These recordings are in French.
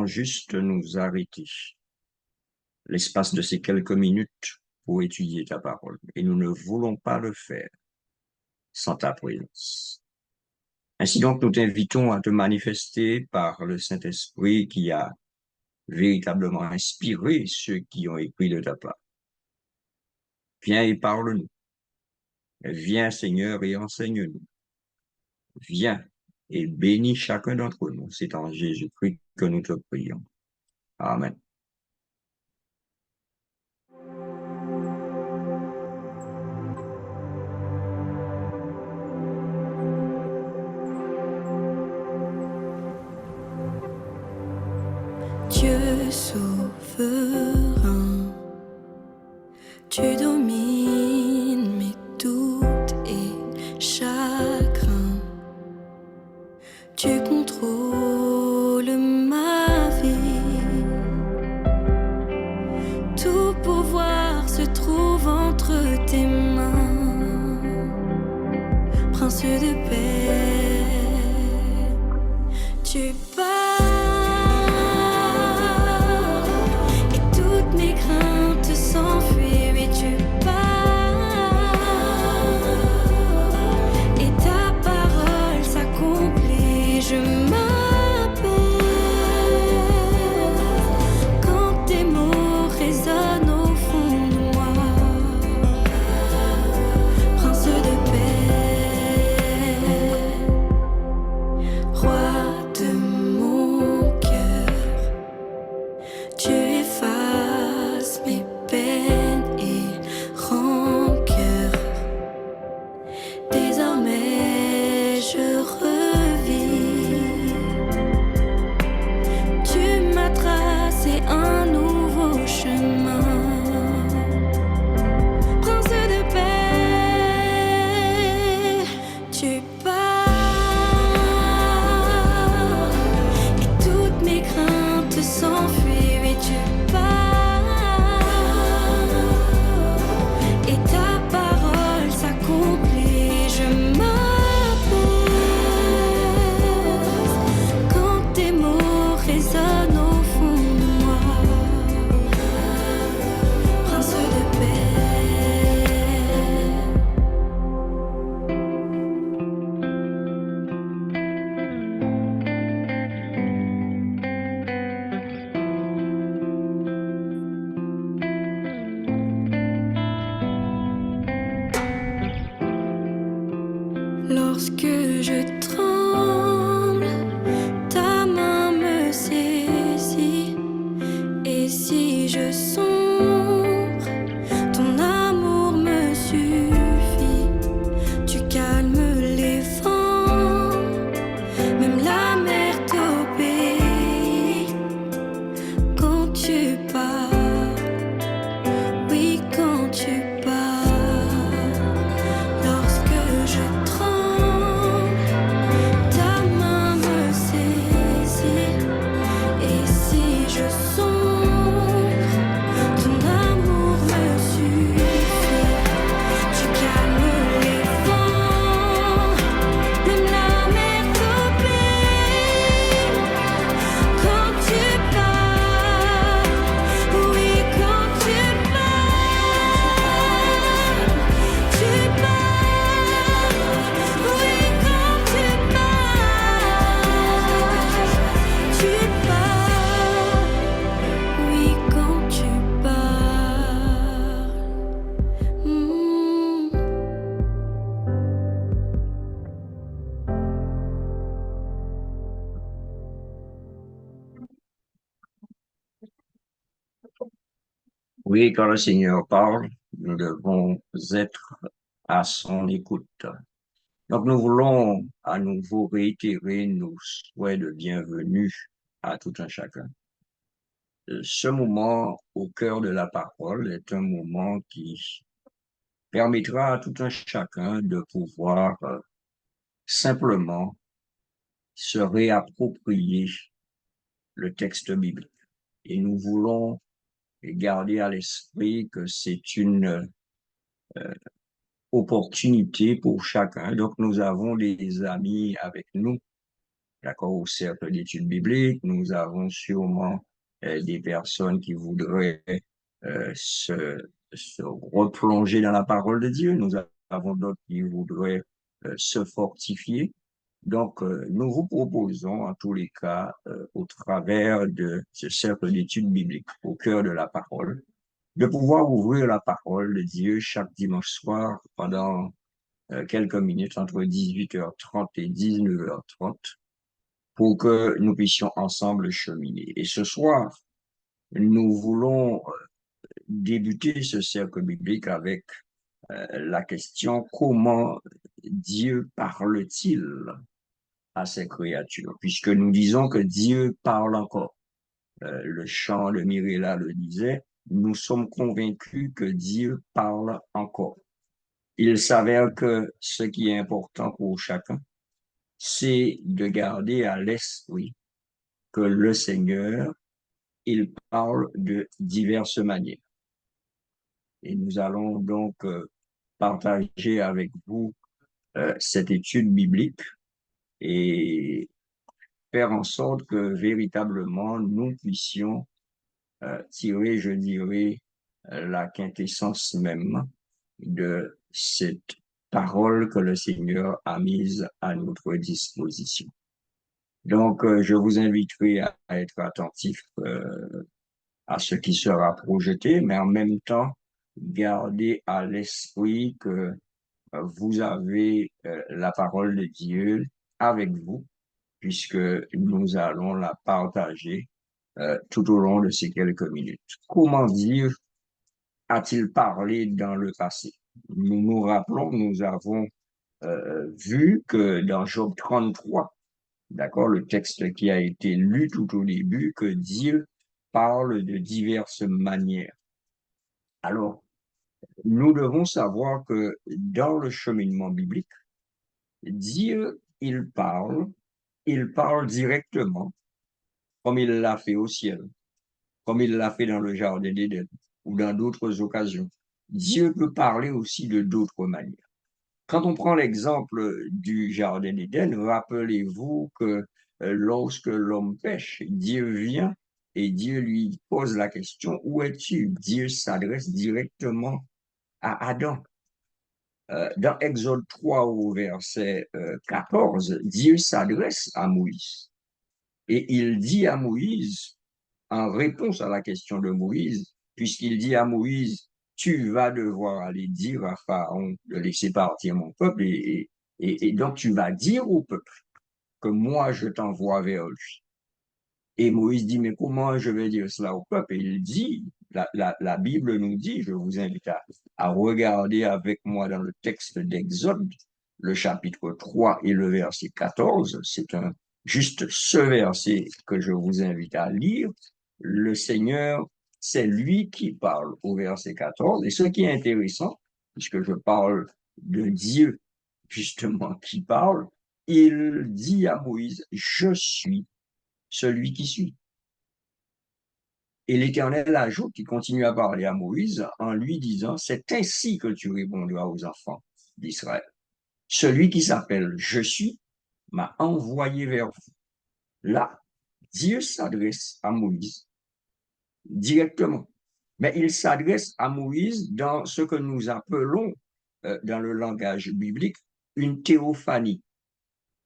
allons juste nous arrêter l'espace de ces quelques minutes pour étudier ta parole. Et nous ne voulons pas le faire sans ta présence. Ainsi donc, nous t'invitons à te manifester par le Saint-Esprit qui a véritablement inspiré ceux qui ont écrit de ta part. Viens et parle-nous. Viens, Seigneur, et enseigne-nous. Viens et bénis chacun d'entre nous. C'est en Jésus-Christ que nous te prions. Amen. Dieu souverain, tu domines mes doutes et chagrins. Tu contrôles ma vie. Tout pouvoir se trouve entre tes mains. Prince de paix, tu parles. Lorsque je tremble, ta main me saisit. Et si je sombre, ton amour me suffit. Tu calmes les vents, même la mer t'obéit. Quand tu pars, oui, quand tu pars. Oui, quand le Seigneur parle, nous devons être à son écoute. Donc, nous voulons à nouveau réitérer nos souhaits de bienvenue à tout un chacun. Ce moment au cœur de la parole est un moment qui permettra à tout un chacun de pouvoir simplement se réapproprier le texte biblique. Et nous voulons garder à l'esprit que c'est une opportunité pour chacun. Donc, nous avons des amis avec nous d'accord, au cercle d'études bibliques. Nous avons sûrement des personnes qui voudraient se replonger dans la parole de Dieu. Nous avons d'autres qui voudraient se fortifier. Donc, nous vous proposons, en tous les cas, au travers de ce cercle d'études bibliques, au cœur de la parole, de pouvoir ouvrir la parole de Dieu chaque dimanche soir pendant quelques minutes, entre 18h30 et 19h30, pour que nous puissions ensemble cheminer. Et ce soir, nous voulons débuter ce cercle biblique avec la question: comment Dieu parle-t-il à ses créatures? Puisque nous disons que Dieu parle encore. Le chant de Mirella le disait, nous sommes convaincus que Dieu parle encore. Il s'avère que ce qui est important pour chacun, c'est de garder à l'esprit que le Seigneur, il parle de diverses manières. Et nous allons donc partager avec vous cette étude biblique et faire en sorte que véritablement nous puissions tirer, je dirais, la quintessence même de cette parole que le Seigneur a mise à notre disposition. Donc, je vous inviterai à être attentif à ce qui sera projeté, mais en même temps, gardez à l'esprit que vous avez la parole de Dieu avec vous, puisque nous allons la partager tout au long de ces quelques minutes. Comment Dieu a-t-il parlé dans le passé? Nous nous rappelons, nous avons vu que dans Job 33, d'accord, le texte qui a été lu tout au début, que Dieu parle de diverses manières. Alors, nous devons savoir que dans le cheminement biblique, Dieu, il parle directement, comme il l'a fait au ciel, comme il l'a fait dans le jardin d'Éden ou dans d'autres occasions. Dieu peut parler aussi de d'autres manières. Quand on prend l'exemple du jardin d'Éden, rappelez-vous que lorsque l'homme pêche, Dieu vient et Dieu lui pose la question: où es-tu? Dieu s'adresse directement à Adam. Dans Exode 3 au verset 14, Dieu s'adresse à Moïse et il dit à Moïse, en réponse à la question de Moïse, puisqu'il dit à Moïse: tu vas devoir aller dire à Pharaon de laisser partir mon peuple, et donc tu vas dire au peuple que moi je t'envoie vers lui. Et Moïse dit: mais comment je vais dire cela au peuple? Et il dit, la Bible nous dit, je vous invite à regarder avec moi dans le texte d'Exode, le chapitre 3 et le verset 14, c'est juste ce verset que je vous invite à lire. Le Seigneur, c'est lui qui parle au verset 14. Et ce qui est intéressant, puisque je parle de Dieu, justement, qui parle, il dit à Moïse: je suis celui qui suis. Et l'Éternel ajoute, il continue à parler à Moïse en lui disant: c'est ainsi que tu répondras aux enfants d'Israël. Celui qui s'appelle Je suis m'a envoyé vers vous. Là, Dieu s'adresse à Moïse directement. Mais il s'adresse à Moïse dans ce que nous appelons, dans le langage biblique, une théophanie.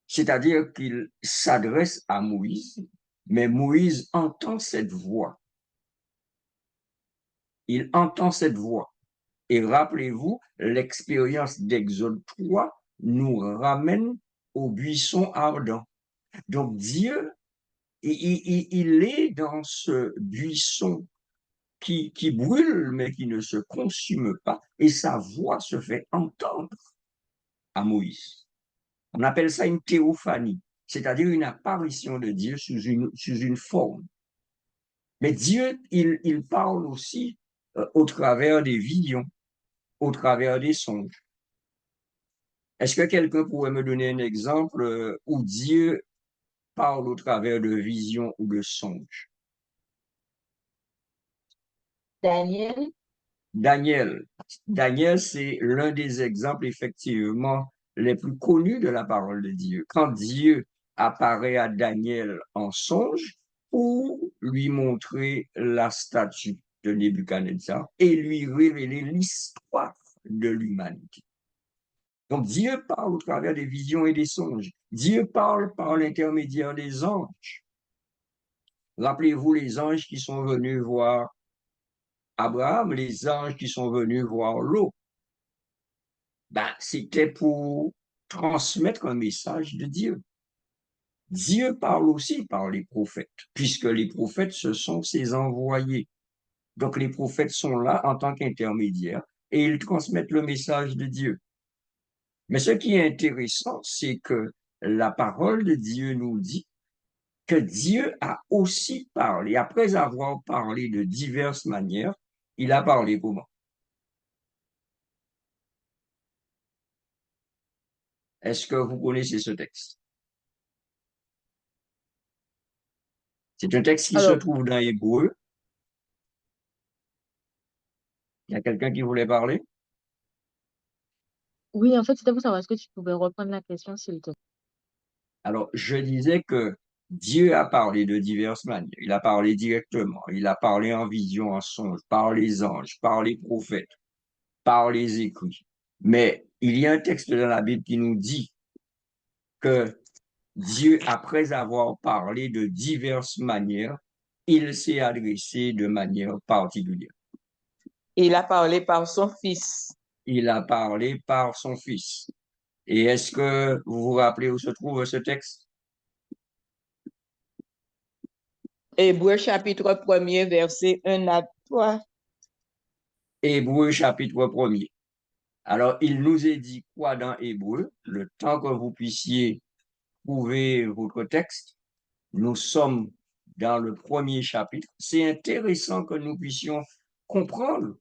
C'est-à-dire qu'il s'adresse à Moïse, mais Moïse entend cette voix. Il entend cette voix. Et rappelez-vous, l'expérience d'Exode 3 nous ramène au buisson ardent. Donc Dieu, il est dans ce buisson qui brûle, mais qui ne se consume pas, et sa voix se fait entendre à Moïse. On appelle ça une théophanie, c'est-à-dire une apparition de Dieu sous une forme. Mais Dieu, il parle aussi au travers des visions, au travers des songes. Est-ce que quelqu'un pourrait me donner un exemple où Dieu parle au travers de visions ou de songes? Daniel. Daniel. Daniel, c'est l'un des exemples, effectivement, les plus connus de la parole de Dieu. Quand Dieu apparaît à Daniel en songe pour lui montrer la statue de Nebuchadnezzar et lui révéler l'histoire de l'humanité. Donc Dieu parle au travers des visions et des songes. Dieu parle par l'intermédiaire des anges. Rappelez-vous les anges qui sont venus voir Abraham, les anges qui sont venus voir Lot. Ben, c'était pour transmettre un message de Dieu. Dieu parle aussi par les prophètes, puisque les prophètes, ce sont ses envoyés. Donc les prophètes sont là en tant qu'intermédiaires et ils transmettent le message de Dieu. Mais ce qui est intéressant, c'est que la parole de Dieu nous dit que Dieu a aussi parlé. Après avoir parlé de diverses manières, il a parlé comment? Est-ce que vous connaissez ce texte? C'est un texte qui se Alors, trouve dans Hébreu. Il y a quelqu'un qui voulait parler? oui, en fait, c'était pour savoir est-ce que tu pouvais reprendre la question, s'il te plaît. Alors, je disais que Dieu a parlé de diverses manières. Il a parlé directement, il a parlé en vision, en songe, par les anges, par les prophètes, par les écrits. Mais il y a un texte dans la Bible qui nous dit que Dieu, après avoir parlé de diverses manières, il s'est adressé de manière particulière. Il a parlé par son Fils. Il a parlé par son Fils. Et est-ce que vous vous rappelez où se trouve ce texte? Hébreu chapitre 1er, verset 1 à 3. Hébreu chapitre 1er. Alors, il nous est dit quoi dans Hébreu? Le temps que vous puissiez trouver votre texte, nous sommes dans le premier chapitre. C'est intéressant que nous puissions comprendre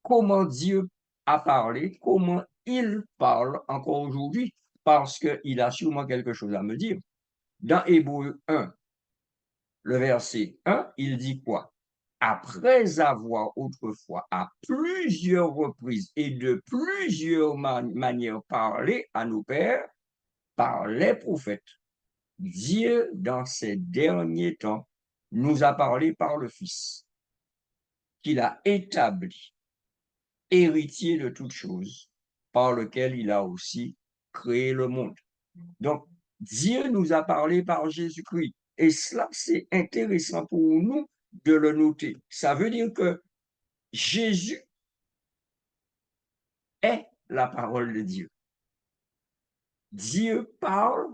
comment Dieu a parlé, comment il parle encore aujourd'hui, parce qu'il a sûrement quelque chose à me dire. Dans Hébreu 1, le verset 1, il dit quoi? Après avoir autrefois à plusieurs reprises et de plusieurs manières parlé à nos pères par les prophètes, Dieu, dans ces derniers temps, nous a parlé par le Fils, qu'il a établi, héritier de toutes choses, par lequel il a aussi créé le monde. Donc, Dieu nous a parlé par Jésus-Christ. Et cela, c'est intéressant pour nous de le noter. Ça veut dire que Jésus est la parole de Dieu. Dieu parle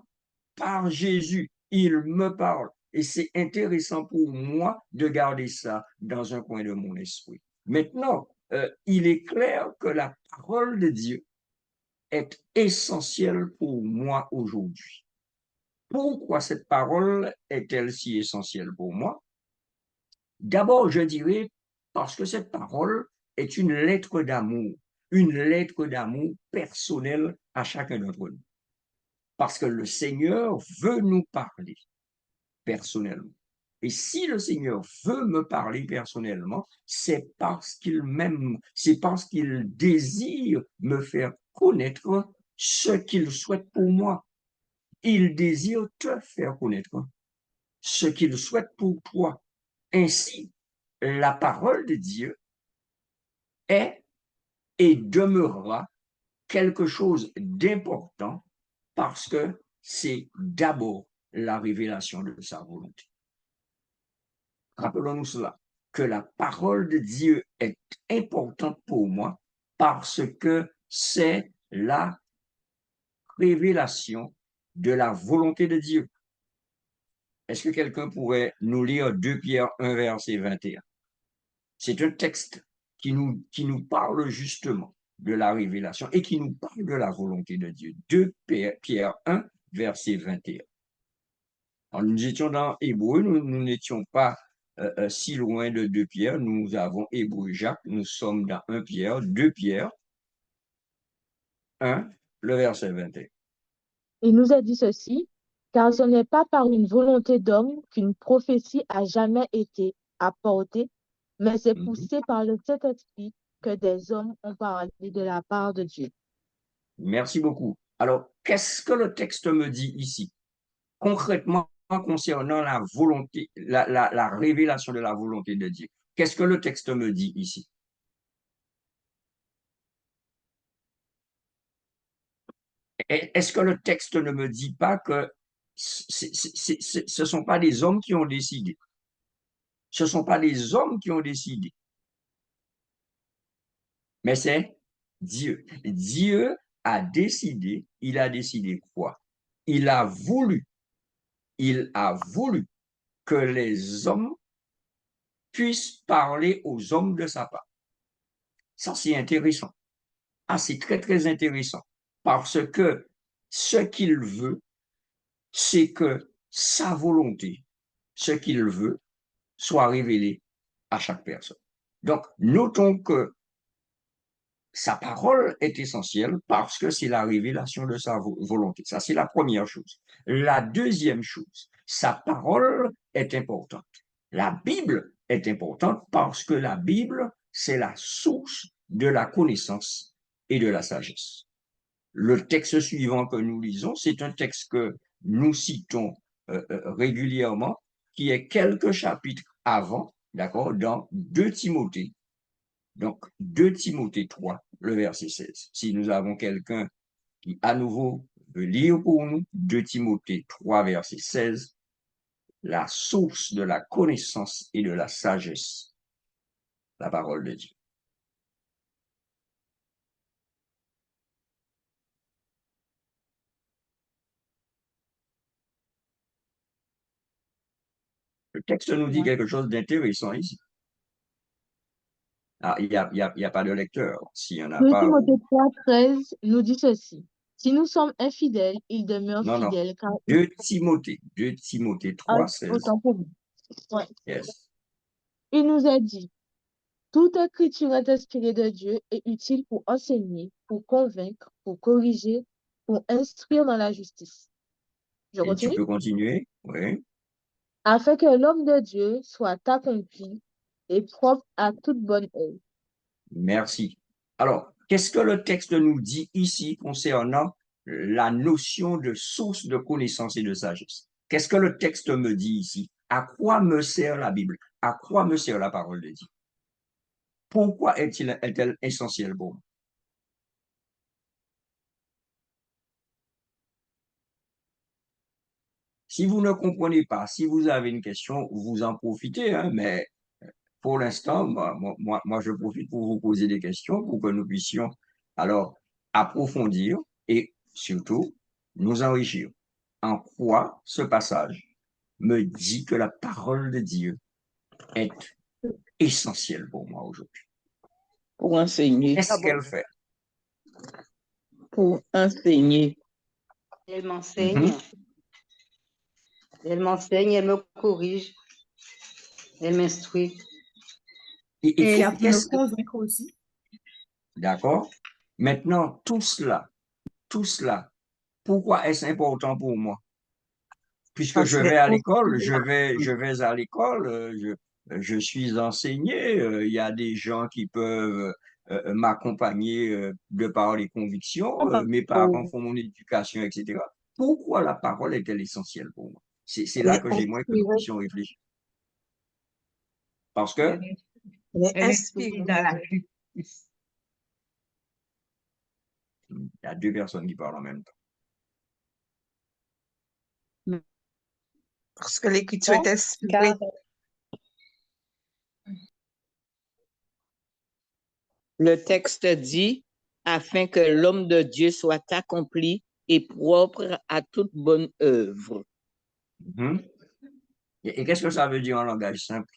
par Jésus. Il me parle. Et c'est intéressant pour moi de garder ça dans un coin de mon esprit. Maintenant, il est clair que la parole de Dieu est essentielle pour moi aujourd'hui. Pourquoi cette parole est-elle si essentielle pour moi? D'abord, je dirais parce que cette parole est une lettre d'amour personnelle à chacun d'entre nous. Parce que le Seigneur veut nous parler personnellement. Et si le Seigneur veut me parler personnellement, c'est parce qu'il m'aime, c'est parce qu'il désire me faire connaître ce qu'il souhaite pour moi. Il désire te faire connaître ce qu'il souhaite pour toi. Ainsi, la parole de Dieu est et demeurera quelque chose d'important parce que c'est d'abord la révélation de sa volonté. Rappelons-nous cela, que la parole de Dieu est importante pour moi parce que c'est la révélation de la volonté de Dieu. Est-ce que quelqu'un pourrait nous lire 2 Pierre 1, verset 21? C'est un texte qui nous parle justement de la révélation et qui nous parle de la volonté de Dieu. 2 Pierre 1, verset 21. Alors, nous étions dans Hébreu, nous n'étions pas si loin de 2 Pierre. Nous avons Hébreu Jacques, nous sommes dans 1 Pierre, 2 Pierre 1, le verset 21. Il nous a dit ceci, car ce n'est pas par une volonté d'homme qu'une prophétie a jamais été apportée, mais c'est poussé par le Saint-Esprit que des hommes ont parlé de la part de Dieu. Merci beaucoup. Alors, qu'est-ce que le texte me dit ici? concrètement concernant la volonté, la révélation de la volonté de Dieu. Qu'est-ce que le texte me dit ici? Est-ce que le texte ne me dit pas que ce ne sont pas les hommes qui ont décidé? Ce ne sont pas les hommes qui ont décidé, mais c'est Dieu. Dieu a décidé, il a décidé quoi? Il a voulu que les hommes puissent parler aux hommes de sa part. Ça, c'est intéressant. Ah, c'est très, très intéressant. Parce que ce qu'il veut, c'est que sa volonté, ce qu'il veut, soit révélé à chaque personne. Donc, notons que sa parole est essentielle parce que c'est la révélation de sa volonté. Ça, c'est la première chose. La deuxième chose, sa parole est importante. La Bible est importante parce que la Bible, c'est la source de la connaissance et de la sagesse. Le texte suivant que nous lisons, c'est un texte que nous citons régulièrement, qui est quelques chapitres avant, d'accord, dans 2 Timothée. Donc, 2 Timothée 3, le verset 16. Si nous avons quelqu'un qui, à nouveau, veut lire pour nous, 2 Timothée 3, verset 16, la source de la connaissance et de la sagesse, la parole de Dieu. Le texte nous dit quelque chose d'intéressant ici. Ah, il n'y a pas de lecteur. S'il n'y en a 2 pas. Timothée 3, 13 nous dit ceci. Si nous sommes infidèles, il demeure Non, non. fidèle. Car 2 Timothée 3, 16. autant pour vous. Ouais. Yes. Il nous a dit, toute écriture est inspirée de Dieu et utile pour enseigner, pour convaincre, pour corriger, pour instruire dans la justice. Je Et tu continue. peux continuer? Oui. Afin que l'homme de Dieu soit accompli et propre à toute bonne œuvre. Merci. Alors, qu'est-ce que le texte nous dit ici concernant la notion de source de connaissance et de sagesse? Qu'est-ce que le texte me dit ici? À quoi me sert la Bible? À quoi me sert la parole de Dieu? Pourquoi est-elle essentielle pour moi? Si vous ne comprenez pas, si vous avez une question, vous en profitez, hein, mais pour l'instant, moi, je profite pour vous poser des questions pour que nous puissions alors approfondir et surtout nous enrichir. En quoi ce passage me dit que la parole de Dieu est essentielle pour moi aujourd'hui? Pour enseigner. Qu'est-ce qu'elle fait? Pour enseigner. Elle m'enseigne. Elle m'enseigne, elle me corrige, elle m'instruit. Et là, pour me convaincre aussi. D'accord? Maintenant, tout cela, pourquoi est-ce important pour moi? Puisque je vais à l'école, je vais à l'école, je suis enseigné, il y a des gens qui peuvent m'accompagner de par les convictions, mes parents font mon éducation, etc. Pourquoi la parole est-elle essentielle pour moi? C'est là que j'aimerais que nous puissions réfléchir. Parce que Elle est inspirée dans la justice. il y a 2 personnes qui parlent en même temps. Parce que l'écriture est inspirée. Le texte dit, afin que l'homme de Dieu soit accompli et propre à toute bonne œuvre. Et qu'est-ce que ça veut dire en langage simple?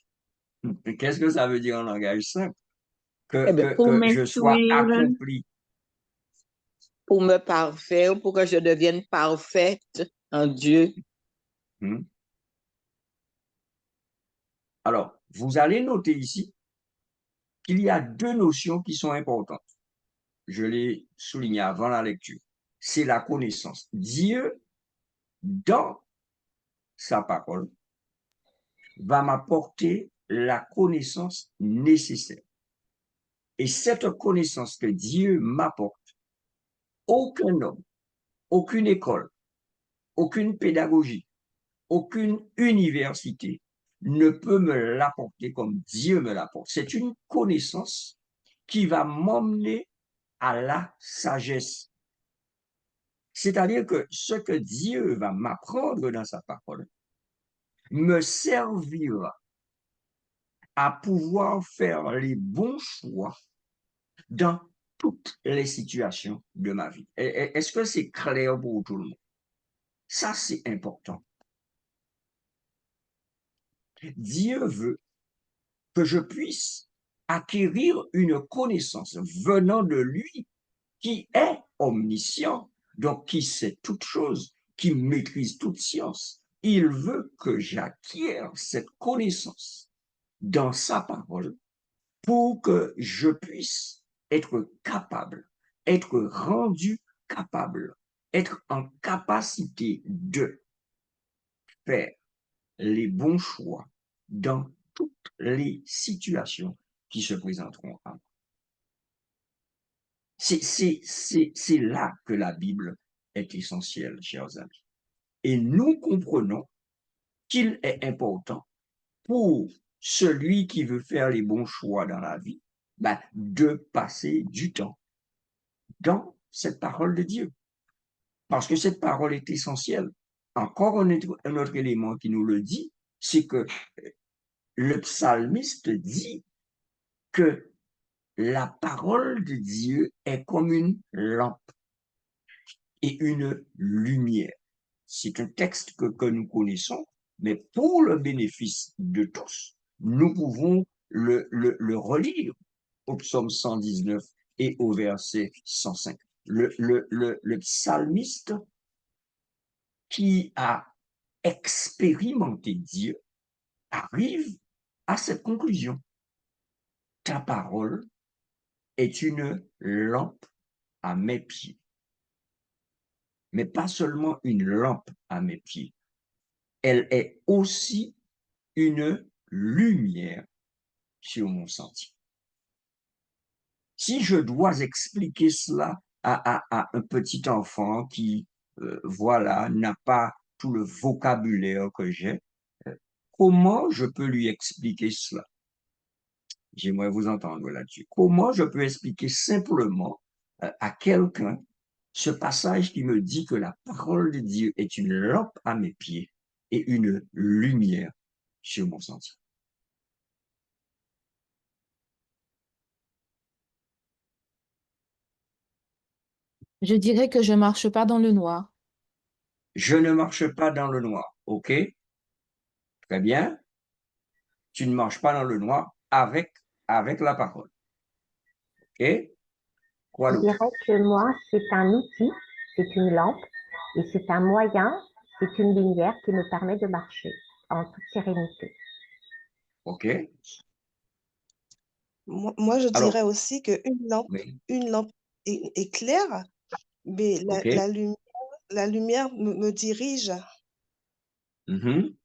Qu'est-ce que ça veut dire en langage simple? Que je sois accompli. Pour me parfaire, pour que je devienne parfaite en Dieu. Alors, vous allez noter ici qu'il y a 2 notions qui sont importantes. Je l'ai souligné avant la lecture. C'est la connaissance. Dieu, dans sa parole, va m'apporter la connaissance nécessaire. Et cette connaissance que Dieu m'apporte, aucun homme, aucune école, aucune pédagogie, aucune université ne peut me l'apporter comme Dieu me l'apporte. C'est une connaissance qui va m'emmener à la sagesse. C'est-à-dire que ce que Dieu va m'apprendre dans sa parole me servira à pouvoir faire les bons choix dans toutes les situations de ma vie. Est-ce que c'est clair pour tout le monde? Ça, c'est important. Dieu veut que je puisse acquérir une connaissance venant de lui qui est omniscient, donc qui sait toutes choses, qui maîtrise toute science. Il veut que j'acquière cette connaissance dans sa parole pour que je puisse être capable, être rendu capable, être en capacité de faire les bons choix dans toutes les situations qui se présenteront à moi. C'est là que la Bible est essentielle, chers amis. Et nous comprenons qu'il est important pour celui qui veut faire les bons choix dans la vie, de passer du temps dans cette parole de Dieu. Parce que cette parole est essentielle. Encore un autre élément qui nous le dit, c'est que le psalmiste dit que la parole de Dieu est comme une lampe et une lumière. C'est un texte que nous connaissons, mais pour le bénéfice de tous, nous pouvons le relire au psaume 119 et au verset 105. Le psalmiste qui a expérimenté Dieu arrive à cette conclusion. Ta parole est une lampe à mes pieds. Mais pas seulement une lampe à mes pieds, elle est aussi une lumière sur mon sentier. Si je dois expliquer cela à un petit enfant qui, voilà, n'a pas tout le vocabulaire que j'ai, comment je peux lui expliquer cela? J'aimerais vous entendre là-dessus. Comment je peux expliquer simplement à quelqu'un ce passage qui me dit que la parole de Dieu est une lampe à mes pieds et une lumière sur mon sentier? Je dirais que je marche pas dans le noir. Je ne marche pas dans le noir, ok? Très bien. Tu ne marches pas dans le noir avec la parole. Ok? Quoi Je d'autre? dirais que moi, c'est un outil, c'est une lampe, et c'est un moyen, c'est une lumière qui me permet de marcher en toute sérénité. Ok? Moi, je Alors, dirais aussi qu'une lampe, oui, une lampe est claire, mais ok. la lumière me dirige. Mhm.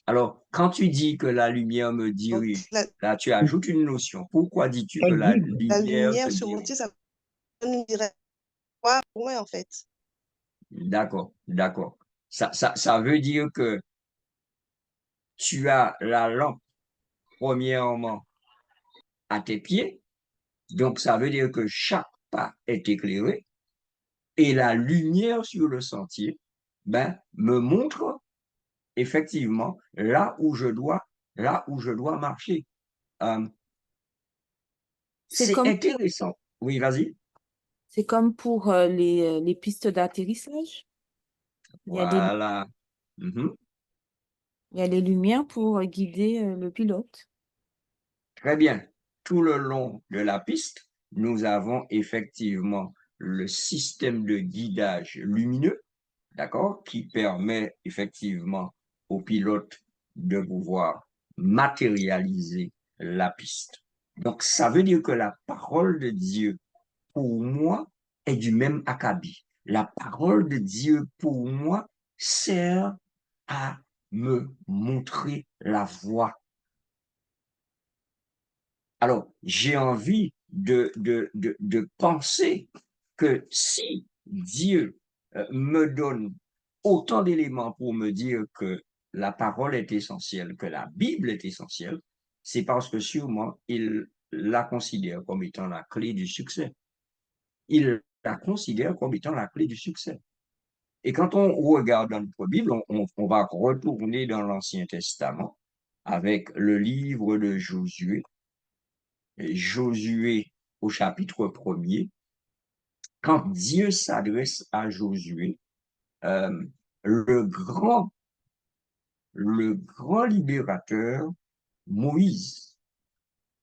Alors, quand tu dis que la lumière me Donc, dirige, là, tu ajoutes une notion. Pourquoi dis-tu que la la lumière te lumière sur mon dirige? pied, ça me dirait quoi pour moi, en fait. D'accord, d'accord. Ça veut dire que tu as la lampe, premièrement, à tes pieds. Donc, ça veut dire que chaque pas est éclairé et la lumière sur le sentier, me montre effectivement là où je dois marcher. Euh, C'est c'est comme, intéressant. Oui, vas-y. c'est comme pour les pistes d'atterrissage. Voilà. Mhm. Il y a les lumières pour guider le pilote. Très bien. Tout le long de la piste, nous avons effectivement le système de guidage lumineux, d'accord, qui permet effectivement au pilote de pouvoir matérialiser la piste. Donc, ça veut dire que la parole de Dieu, pour moi, est du même acabit. La parole de Dieu, pour moi, sert à me montrer la voie. Alors, j'ai envie de penser que si Dieu me donne autant d'éléments pour me dire que la parole est essentielle, que la Bible est essentielle, c'est parce que sûrement il la considère comme étant la clé du succès. Il la considère comme étant la clé du succès. Et quand on regarde dans notre Bible, on va retourner dans l'Ancien Testament avec le livre de Josué. Et Josué au chapitre 1er, quand Dieu s'adresse à Josué, le grand libérateur, Moïse,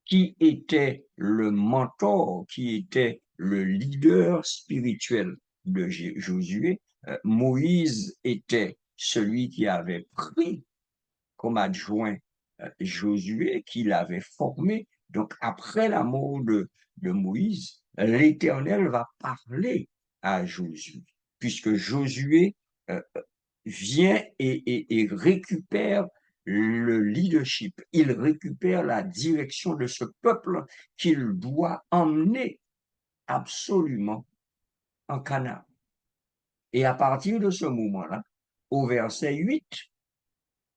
qui était le mentor, qui était le leader spirituel de Josué, Moïse était celui qui avait pris comme adjoint Josué, qui l'avait formé. Donc, après la mort de Moïse, l'Éternel va parler à Josué, puisque Josué vient et récupère le leadership, il récupère la direction de ce peuple qu'il doit emmener absolument en Canaan. Et à partir de ce moment-là, au verset 8,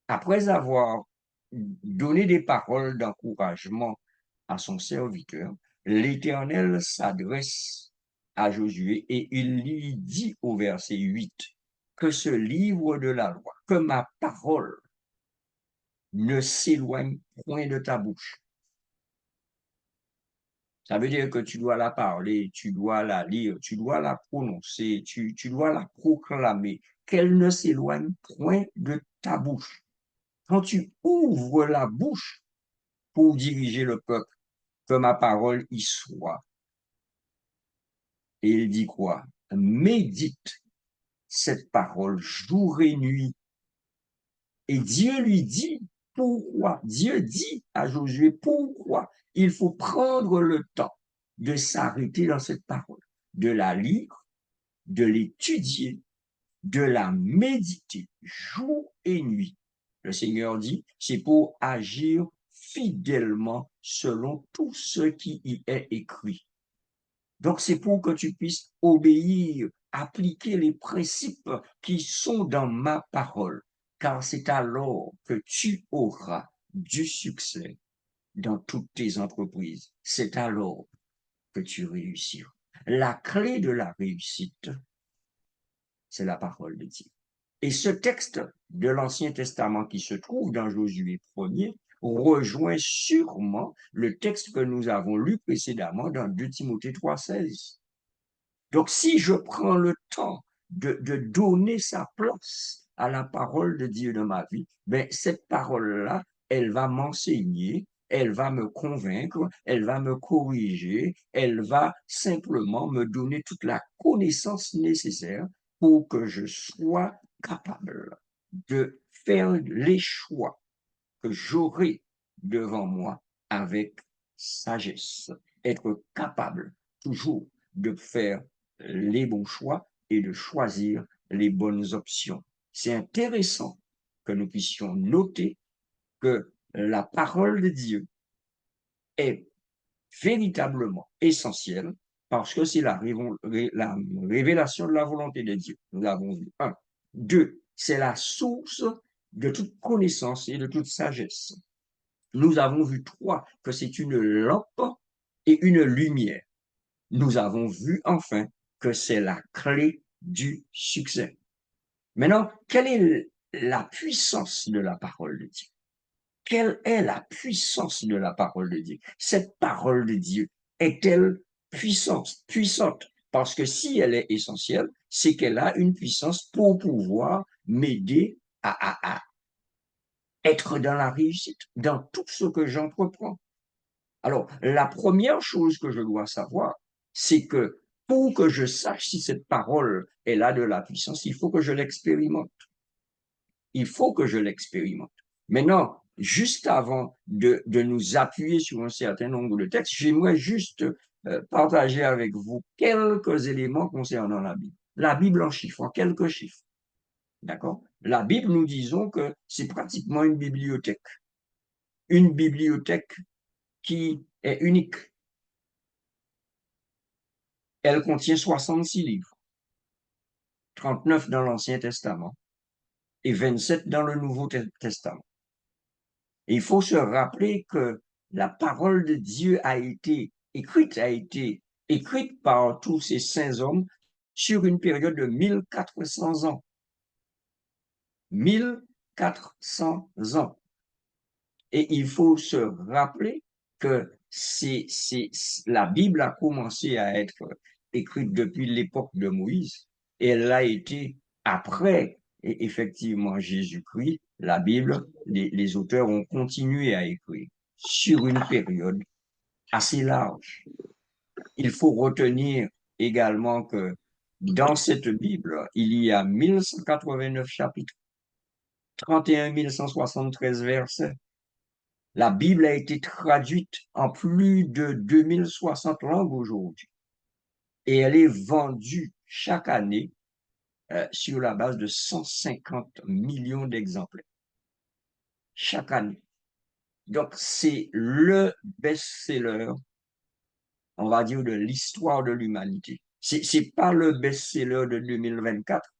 après avoir donné des paroles d'encouragement à son serviteur, l'Éternel s'adresse à Josué et il lui dit au verset 8 que ce livre de la loi, que ma parole ne s'éloigne point de ta bouche. Ça veut dire que tu dois la parler, tu dois la lire, tu dois la prononcer, tu dois la proclamer, qu'elle ne s'éloigne point de ta bouche. Quand tu ouvres la bouche pour diriger le peuple, que ma parole y soit. Et il dit quoi? Médite cette parole jour et nuit. Et Dieu lui dit, pourquoi? Dieu dit à Josué, pourquoi il faut prendre le temps de s'arrêter dans cette parole, de la lire, de l'étudier, de la méditer jour et nuit. Le Seigneur dit, c'est pour agir fidèlement selon tout ce qui y est écrit. Donc, c'est pour que tu puisses obéir, appliquer les principes qui sont dans ma parole, car c'est alors que tu auras du succès dans toutes tes entreprises. C'est alors que tu réussiras. La clé de la réussite, c'est la parole de Dieu. Et ce texte de l'Ancien Testament qui se trouve dans Josué 1er rejoint sûrement le texte que nous avons lu précédemment dans 2 Timothée 3,16. Donc, si je prends le temps de donner sa place à la parole de Dieu dans ma vie, ben, cette parole-là, elle va m'enseigner, elle va me convaincre, elle va me corriger, elle va simplement me donner toute la connaissance nécessaire pour que je sois capable de faire les choix que j'aurai devant moi avec sagesse. Être capable toujours de faire les bons choix et de choisir les bonnes options. C'est intéressant que nous puissions noter que la parole de Dieu est véritablement essentielle parce que c'est la révélation de la volonté de Dieu. Nous l'avons vu. 1. 2. C'est la source de toute connaissance et de toute sagesse. Nous avons vu 3, que c'est une lampe et une lumière. Nous avons vu enfin que c'est la clé du succès. Maintenant, quelle est la puissance de la parole de Dieu? Quelle est la puissance de la parole de Dieu? Cette parole de Dieu est-elle puissante? Parce que si elle est essentielle, c'est qu'elle a une puissance pour pouvoir m'aider à être dans la réussite, dans tout ce que j'entreprends. Alors, la première chose que je dois savoir, c'est que pour que je sache si cette parole elle a de la puissance, il faut que je l'expérimente. Il faut que je l'expérimente. Maintenant, juste avant de nous appuyer sur un certain nombre de textes, j'aimerais juste partager avec vous quelques éléments concernant la Bible. La Bible en chiffres, en quelques chiffres. D'accord? La Bible, nous disons que c'est pratiquement une bibliothèque. Une bibliothèque qui est unique. Elle contient 66 livres. 39 dans l'Ancien Testament et 27 dans le Nouveau Testament. Et il faut se rappeler que la parole de Dieu a été écrite par tous ces saints hommes sur une période de 1400 ans. 1400 ans. Et il faut se rappeler que la Bible a commencé à être écrite depuis l'époque de Moïse et elle a été après, et effectivement, Jésus-Christ, la Bible, les auteurs ont continué à écrire sur une période assez large. Il faut retenir également que dans cette Bible, il y a 1189 chapitres, 31 173 versets. La Bible a été traduite en plus de 2060 langues aujourd'hui et elle est vendue chaque année sur la base de 150 millions d'exemplaires. Chaque année. Donc, c'est le best-seller, on va dire, de l'histoire de l'humanité. C'est pas le best-seller de 2024.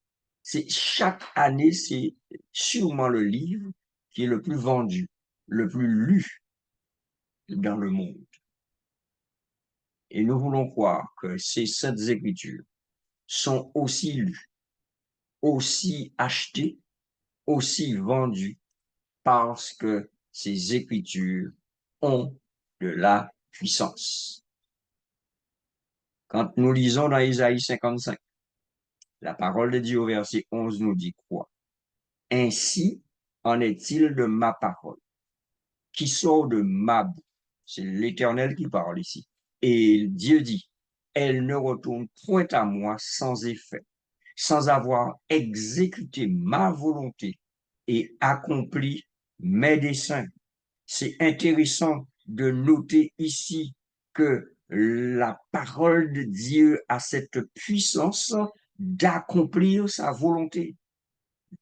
Chaque année, c'est sûrement le livre qui est le plus vendu, le plus lu dans le monde. Et nous voulons croire que ces saintes écritures sont aussi lues, aussi achetées, aussi vendues, parce que ces écritures ont de la puissance. Quand nous lisons dans Isaïe 55, la parole de Dieu au verset 11 nous dit quoi? Ainsi en est-il de ma parole, qui sort de ma bouche. C'est l'Éternel qui parle ici. Et Dieu dit, elle ne retourne point à moi sans effet, sans avoir exécuté ma volonté et accompli mes desseins. C'est intéressant de noter ici que la parole de Dieu a cette puissance d'accomplir sa volonté.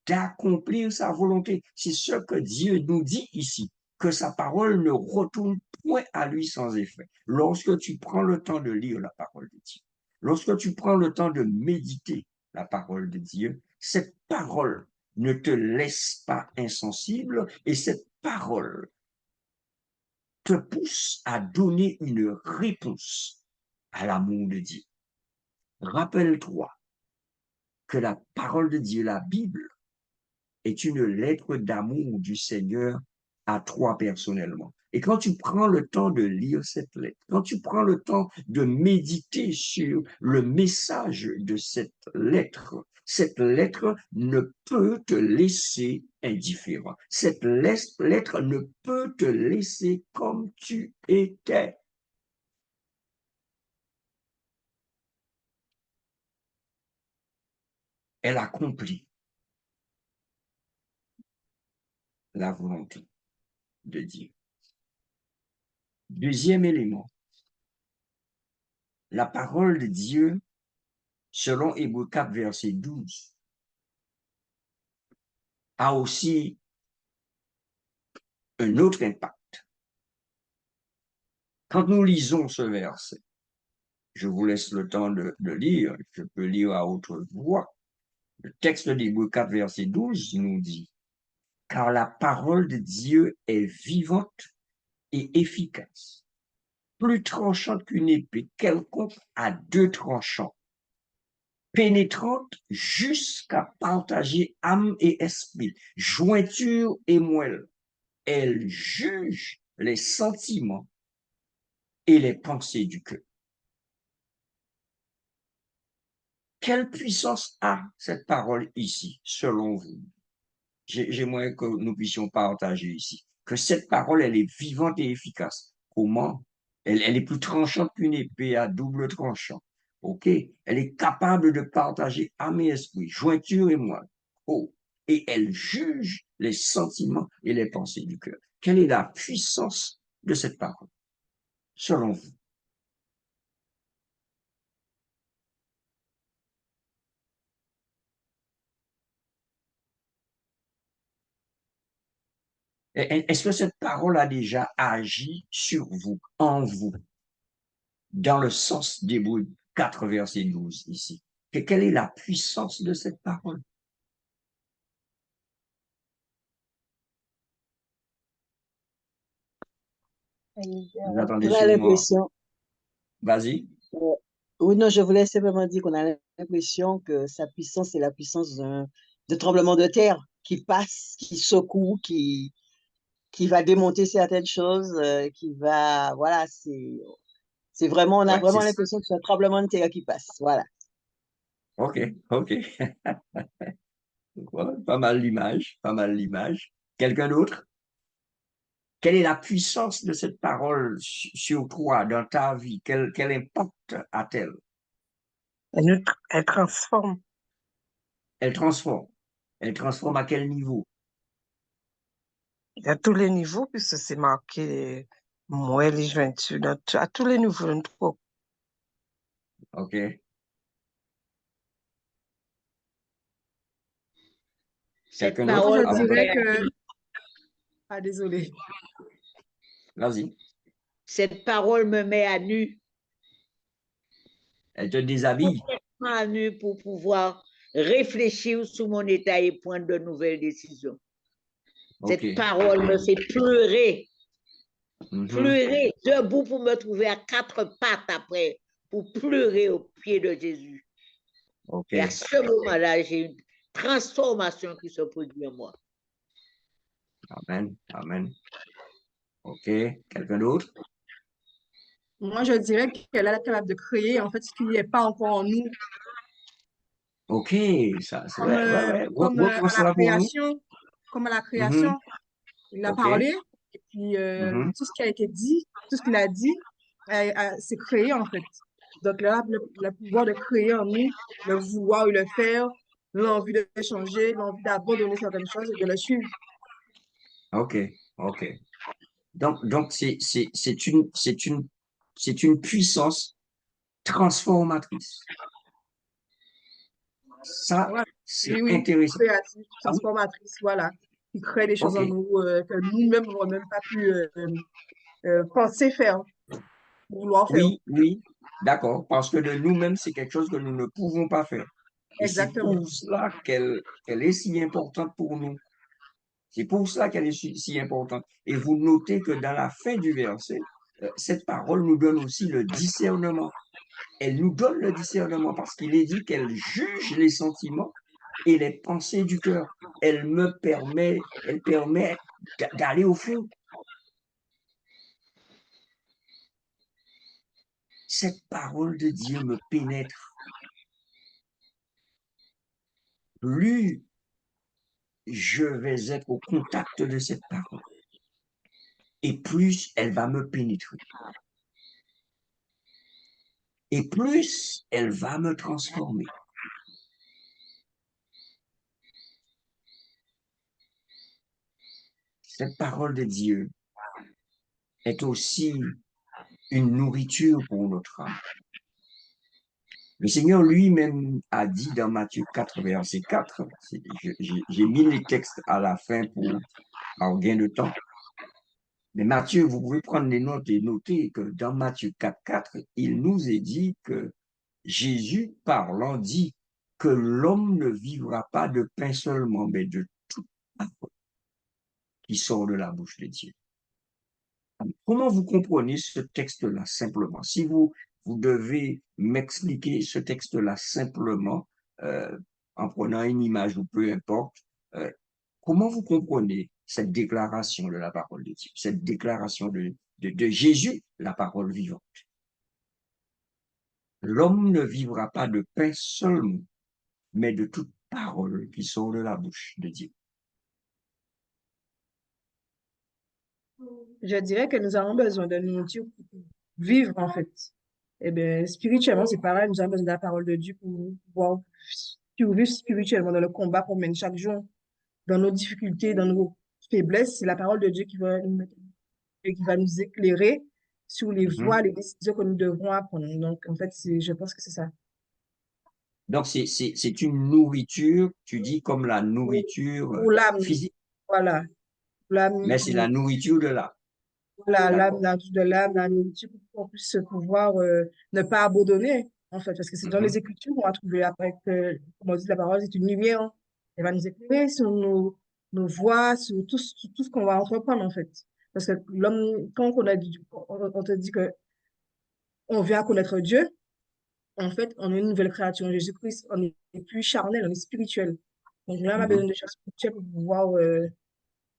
D'accomplir sa volonté. C'est ce que Dieu nous dit ici, que sa parole ne retourne point à lui sans effet. Lorsque tu prends le temps de lire la parole de Dieu, lorsque tu prends le temps de méditer la parole de Dieu, cette parole ne te laisse pas insensible et cette parole te pousse à donner une réponse à l'amour de Dieu. Rappelle-toi que la parole de Dieu, la Bible, est une lettre d'amour du Seigneur à toi personnellement. Et quand tu prends le temps de lire cette lettre, quand tu prends le temps de méditer sur le message de cette lettre ne peut te laisser indifférent. Cette lettre ne peut te laisser comme tu étais. Elle accomplit la volonté de Dieu. Deuxième élément, la parole de Dieu, selon Hébreux 4, verset 12, a aussi un autre impact. Quand nous lisons ce verset, je vous laisse le temps de lire, je peux lire à haute voix. Le texte d'Hébreux 4, verset 12 nous dit, « Car la parole de Dieu est vivante et efficace, plus tranchante qu'une épée quelconque à deux tranchants, pénétrante jusqu'à partager âme et esprit, jointure et moelle. Elle juge les sentiments et les pensées du cœur. » Quelle puissance a cette parole ici, selon vous? J'aimerais que nous puissions partager ici, que cette parole, elle est vivante et efficace. Comment? Elle est plus tranchante qu'une épée à double tranchant. OK? Elle est capable de partager âme et esprit, jointure et moelle. Oh! Et elle juge les sentiments et les pensées du cœur. Quelle est la puissance de cette parole, selon vous? Est-ce que cette parole a déjà agi sur vous, en vous, dans le sens d'Hébreux 4, verset 12 ici? Quelle est la puissance de cette parole? Vous attendez On a sur moi. l'impression, Vas-y. oui, non, je voulais simplement dire qu'on a l'impression que sa puissance, c'est la puissance de tremblement de terre qui passe, qui secoue, qui va démonter certaines choses, qui va, voilà, c'est vraiment, on a Ouais, vraiment l'impression que c'est un tremblement de terre qui passe, voilà. OK, OK. Ouais, pas mal l'image, pas mal l'image. Quelqu'un d'autre? Quelle est la puissance de cette parole sur toi, dans ta vie? Quel impact a-t-elle? Elle transforme. Elle transforme. Elle transforme à quel niveau? À tous les niveaux, puisque c'est marqué, moi, les jointures, à tous les niveaux. OK. Cette Quelqu'un Moi, d'autre? parole je Avant me de... dirais met à que... nu. Ah, désolé. Vas-y. Cette parole me met à nu, Elle te déshabille. complètement à nu pour pouvoir réfléchir sur mon état et prendre de nouvelles décisions. OK. Cette parole me fait pleurer, Mhm. pleurer, debout pour me trouver à quatre pattes après, pour pleurer au pied de Jésus. OK. Et à ce moment-là, j'ai une transformation qui se produit en moi. Amen. Amen. OK. Quelqu'un d'autre? Moi, je dirais qu'elle est capable de créer, en fait, ce qui n'est pas encore en nous. OK. Ça, Comme, ouais. à Reprends la cela pour nous. création, comme à la Mhm. création, il a OK. parlé, et puis Mhm. tout ce qui a été dit, tout ce qu'il a dit, c'est créé, en fait. Donc là, le pouvoir de créer en nous, le vouloir et le faire, l'envie de changer, l'envie d'abandonner certaines choses et de le suivre. OK. OK. Donc c'est une puissance transformatrice. Ça, Voilà. c'est Oui, oui, intéressant. créative, Ah oui? transformatrice, voilà. Qui crée des choses en OK. nous que nous-mêmes, on n'a même pas pu penser faire, vouloir faire. Oui, oui. D'accord. Parce que de nous-mêmes, c'est quelque chose que nous ne pouvons pas faire. Et c'est Exactement. pour cela qu'elle est si importante pour nous. C'est pour cela qu'elle est si importante. Et vous notez que dans la fin du verset, cette parole nous donne aussi le discernement. Elle nous donne le discernement parce qu'il est dit qu'elle juge les sentiments et les pensées du cœur. Elle permet d'aller au fond. Cette parole de Dieu me pénètre. Plus je vais être au contact de cette parole et plus elle va me pénétrer. Et plus elle va me transformer. Cette parole de Dieu est aussi une nourriture pour notre âme. Le Seigneur lui-même a dit dans Matthieu 4, verset 4, j'ai mis les textes à la fin par gain de temps. Mais Matthieu, vous pouvez prendre les notes et noter que dans Matthieu 4, 4, il nous est dit que Jésus parlant dit que l'homme ne vivra pas de pain seulement, mais de toute parole qui sort de la bouche de Dieu. Comment vous comprenez ce texte-là simplement? Si vous devez m'expliquer ce texte-là simplement, en prenant une image ou peu importe, comment vous comprenez cette déclaration de la parole de Dieu, cette déclaration de Jésus, la parole vivante? L'homme ne vivra pas de pain seulement, mais de toute parole qui sort de la bouche de Dieu. Je dirais que nous avons besoin de nourriture pour vivre, en fait. Eh bien, spirituellement, c'est pareil, nous avons besoin de la parole de Dieu pour pouvoir survivre spirituellement dans le combat qu'on mène chaque jour, dans nos difficultés, dans nos faiblesses. C'est la parole de Dieu qui va nous éclairer sur les voies, les décisions que nous devrons apprendre. Donc, en fait, je pense que c'est ça. Donc, c'est une nourriture, tu dis comme la nourriture Pour l'âme, physique, voilà. L'âme, mais c'est la nourriture de l'âme. l'âme, D'accord. la nourriture de l'âme, la nourriture pour qu'on puisse pouvoir ne pas abandonner, en fait, parce que c'est dans Mhm. les Écritures qu'on va trouver après que, comme on dit, la parole est une lumière. Elle va nous éclairer sur nos voies, sur tout ce qu'on va entreprendre, en fait. Parce que l'homme, quand on te dit que on vient connaître Dieu, en fait, on est une nouvelle créature en Jésus-Christ. On n'est plus charnel, on est spirituel. Donc là, on a besoin Mhm. de choses spirituelles pour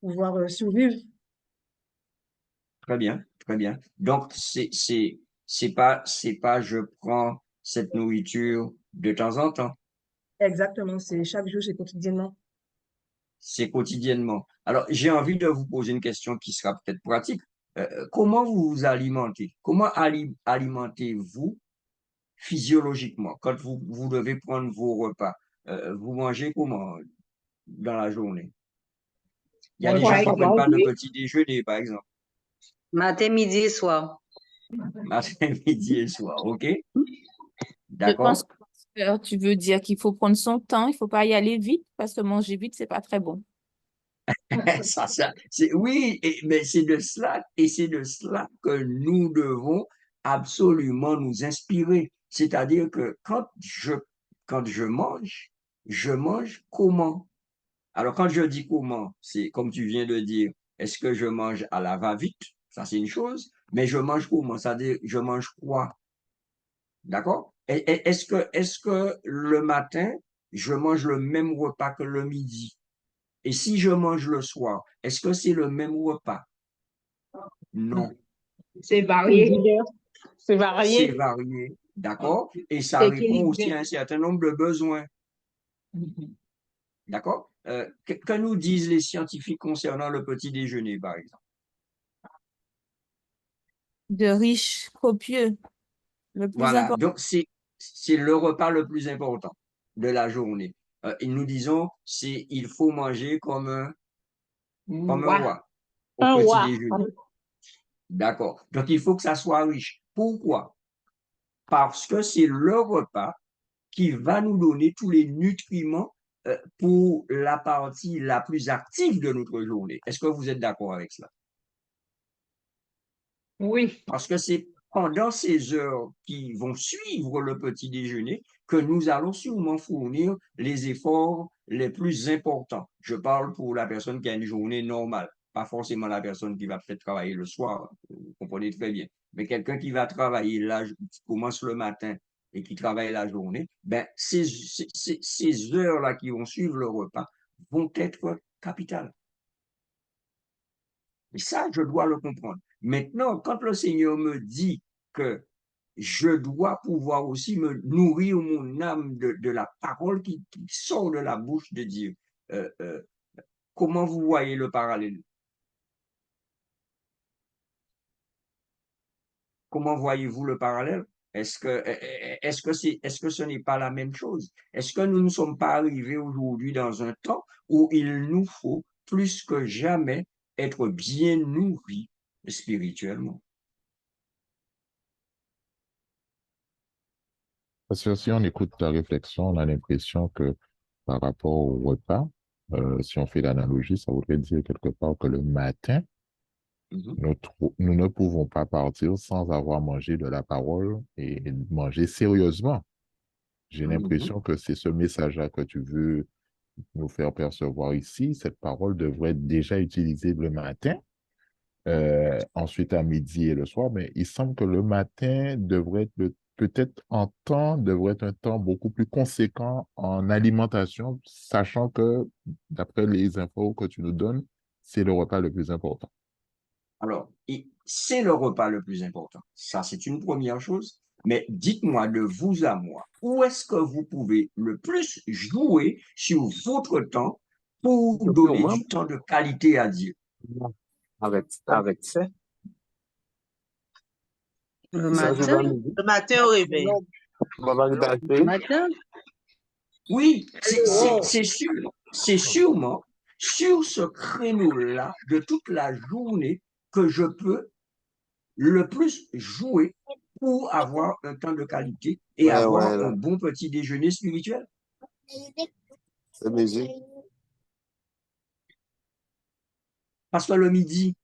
pouvoir survivre. Très bien, très bien. Donc, c'est pas, je prends cette nourriture de temps en temps, Exactement, c'est chaque jour, c'est quotidiennement. c'est quotidiennement. Alors, j'ai envie de vous poser une question qui sera peut-être pratique. Comment vous vous alimentez? Comment alimentez-vous physiologiquement quand vous devez prendre vos repas? Vous mangez comment dans la journée? Il y a Bon, des je gens sais qui pas prennent moi. pas de petit déjeuner, par exemple, Matin, midi et soir. matin, midi et soir, OK? Je pense D'accord? que tu veux dire qu'il faut prendre son temps, il faut pas y aller vite parce que manger vite, c'est pas très bon. Oui, mais c'est de cela, et c'est de cela que nous devons absolument nous inspirer. C'est-à-dire que quand je mange comment? Alors, quand je dis comment, c'est comme tu viens de dire, est-ce que je mange à la va-vite? Ça, c'est une chose, mais je mange comment? C'est-à-dire, je mange quoi? D'accord? Est-ce que le matin, je mange le même repas que le midi? Et si je mange le soir, est-ce que c'est le même repas? Non, C'est C'est varié, divers, c'est c'est varié. varié, d'accord? Et ça c'est répond aussi à équilibré. un certain nombre de besoins, d'accord? Que nous disent les scientifiques concernant le petit déjeuner, par exemple? De riche, copieux, le plus Voilà, important. donc c'est le repas le plus important de la journée. Et nous disons, il faut manger comme un Ouais. roi au Un petit roi. déjeuner. D'accord. Donc il faut que ça soit riche. Pourquoi? Parce que c'est le repas qui va nous donner tous les nutriments pour la partie la plus active de notre journée. Est-ce que vous êtes d'accord avec cela? Oui. Parce que c'est pendant ces heures qui vont suivre le petit déjeuner que nous allons sûrement fournir les efforts les plus importants. Je parle pour la personne qui a une journée normale, pas forcément la personne qui va peut-être travailler le soir, vous comprenez très bien, mais quelqu'un qui va travailler là, qui commence le matin et qui travaille la journée, ben ces heures-là qui vont suivre le repas vont être capitales. Et ça, je dois le comprendre. Maintenant, quand le Seigneur me dit que je dois pouvoir aussi me nourrir mon âme de la parole qui sort de la bouche de Dieu, euh, euh, comment vous voyez le parallèle? Comment voyez-vous le parallèle? Est-ce que ce n'est pas la même chose? Est-ce que nous ne sommes pas arrivés aujourd'hui dans un temps où il nous faut plus que jamais être bien nourris spirituellement? Parce que si on écoute ta réflexion, on a l'impression que par rapport au repas, si on fait l'analogie, ça voudrait dire quelque part que le matin, Mhm, nous ne pouvons pas partir sans avoir mangé de la parole et manger sérieusement. J'ai mhm. l'impression que c'est ce message-là que tu veux nous faire percevoir ici. Cette parole devrait être déjà utilisée le matin, ensuite à midi et le soir, mais il semble que le matin devrait être peut-être devrait être un temps beaucoup plus conséquent en alimentation, sachant que, d'après les infos que tu nous donnes, c'est le repas le plus important. Alors, c'est le repas le plus important. Ça, c'est une première chose. Mais dites-moi de vous à moi, où est-ce que vous pouvez le plus jouer sur votre temps pour donner Sûrement, du temps de qualité à Dieu? avec ça. Le Ça, je matin, vais me dire. Le matin au réveil. On va valider la le feuille. matin, Oui, c'est sûrement sur ce créneau-là de toute la journée que je peux le plus jouer pour avoir un temps de qualité et Ouais, avoir ouais, un là. bon petit déjeuner spirituel. C'est musique. Parce que le midi,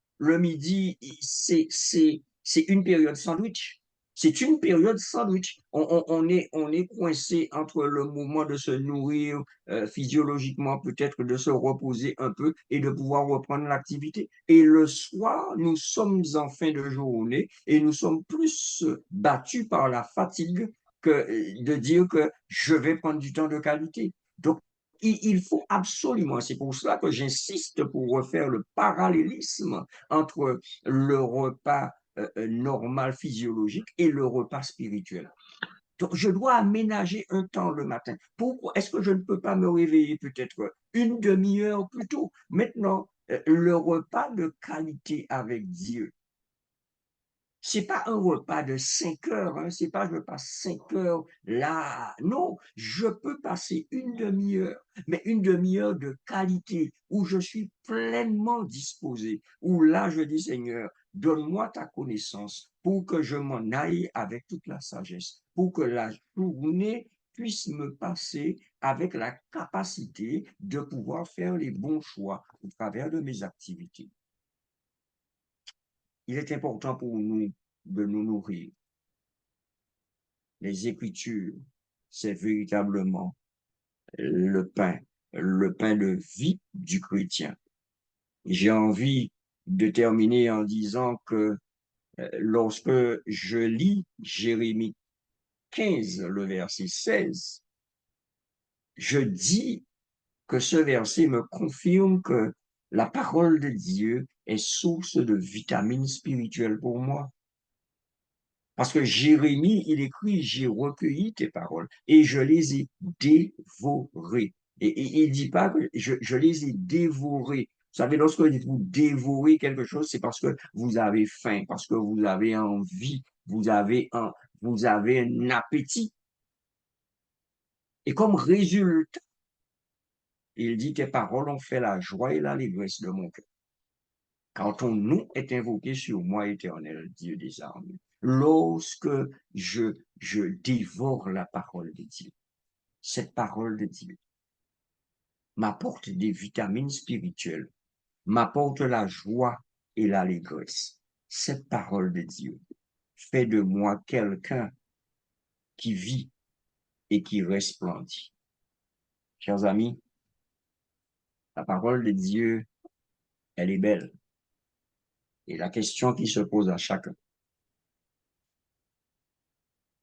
c'est une période sandwich. C'est une période sandwich. On est coincé entre le moment de se nourrir physiologiquement, peut-être de se reposer un peu et de pouvoir reprendre l'activité. Et le soir, nous sommes en fin de journée et nous sommes plus battus par la fatigue que de dire que je vais prendre du temps de qualité. Donc, il faut absolument, c'est pour cela que j'insiste pour refaire le parallélisme entre le repas normal physiologique et le repas spirituel. Donc, je dois aménager un temps le matin. Pourquoi est-ce que je ne peux pas me réveiller peut-être une demi-heure plus tôt? Maintenant, le repas de qualité avec Dieu, c'est pas un repas de 5 heures, hein, c'est pas je passe 5 heures là. Non, je peux passer une demi-heure, mais une demi-heure de qualité où je suis pleinement disposé, où là je dis Seigneur, donne-moi ta connaissance pour que je m'en aille avec toute la sagesse, pour que la journée puisse me passer avec la capacité de pouvoir faire les bons choix au travers de mes activités. Il est important pour nous de nous nourrir. Les Écritures, c'est véritablement le pain de vie du chrétien. J'ai envie de terminer en disant que lorsque je lis Jérémie 15, le verset 16, je dis que ce verset me confirme que la parole de Dieu est source de vitamines spirituelles pour moi. Parce que Jérémie, il écrit, j'ai recueilli tes paroles et je les ai dévorées. Et il dit pas que je les ai dévorées. Vous savez, lorsque vous dévorez quelque chose, c'est parce que vous avez faim, parce que vous avez envie, vous avez un appétit. Et comme résultat, il dit, tes paroles ont fait la joie et l'allégresse de mon cœur. Quand ton nom est invoqué sur moi, éternel Dieu des armées, lorsque je dévore la parole de Dieu, cette parole de Dieu m'apporte des vitamines spirituelles, m'apporte la joie et l'allégresse. Cette parole de Dieu fait de moi quelqu'un qui vit et qui resplendit. Chers amis, la parole de Dieu, elle est belle. Et la question qui se pose à chacun,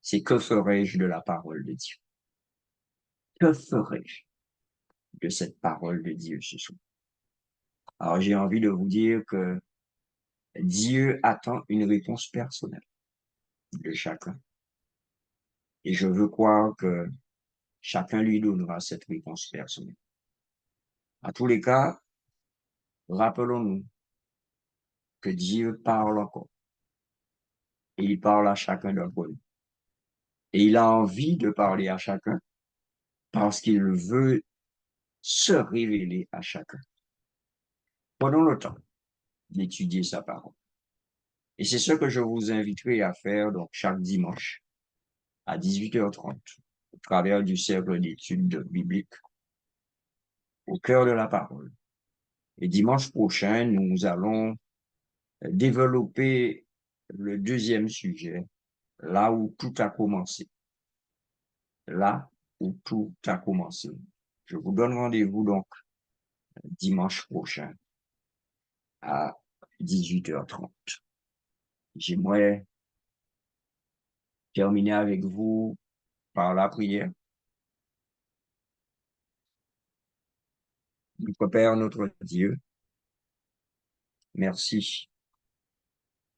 c'est que ferais-je de la parole de Dieu? Que ferais-je de cette parole de Dieu ce soir? Alors, j'ai envie de vous dire que Dieu attend une réponse personnelle de chacun. Et je veux croire que chacun lui donnera cette réponse personnelle. À tous les cas, rappelons-nous que Dieu parle encore. Et il parle à chacun d'entre nous. Et il a envie de parler à chacun parce qu'il veut se révéler à chacun. Prenons le temps d'étudier sa parole. Et c'est ce que je vous inviterai à faire donc chaque dimanche à 18h30 au travers du cercle d'études bibliques au cœur de la parole. Et dimanche prochain, nous allons développer le deuxième sujet, là où tout a commencé. Là où tout a commencé. Je vous donne rendez-vous donc dimanche prochain à 18h30. J'aimerais terminer avec vous par la prière. Notre Père, notre Dieu, merci.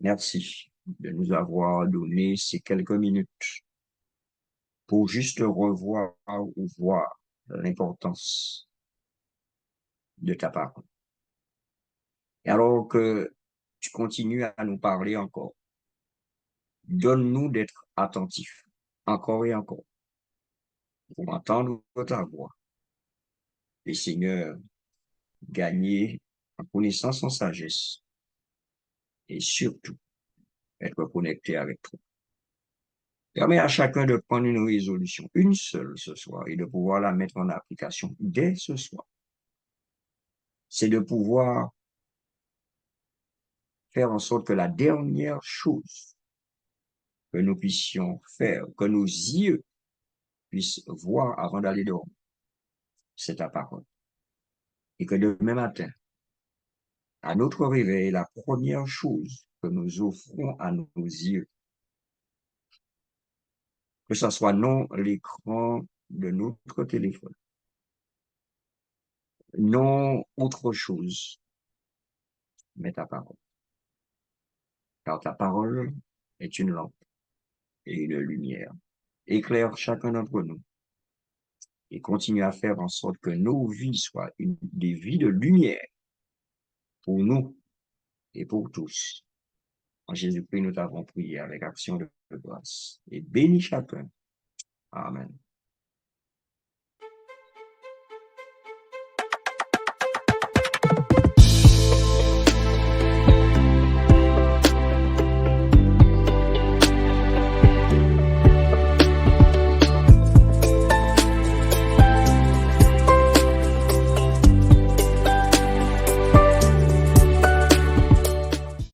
Merci de nous avoir donné ces quelques minutes pour juste revoir ou voir l'importance de ta parole. Et alors que tu continues à nous parler encore, donne-nous d'être attentifs, encore et encore, pour entendre ta voix. Et Seigneur, gagner en connaissance, en sagesse, et surtout être connecté avec toi. Permets à chacun de prendre une résolution, une seule ce soir, et de pouvoir la mettre en application dès ce soir. C'est de pouvoir faire en sorte que la dernière chose que nous puissions faire, que nos yeux puissent voir avant d'aller dormir. C'est ta parole. Et que demain matin, à notre réveil, la première chose que nous offrons à nos yeux, que ce soit non l'écran de notre téléphone, non autre chose, mais ta parole. Car ta parole est une lampe et une lumière. Éclaire chacun d'entre nous et continue à faire en sorte que nos vies soient des vies de lumière pour nous et pour tous. En Jésus-Christ, nous t'avons prié avec action de grâce. Et bénis chacun. Amen.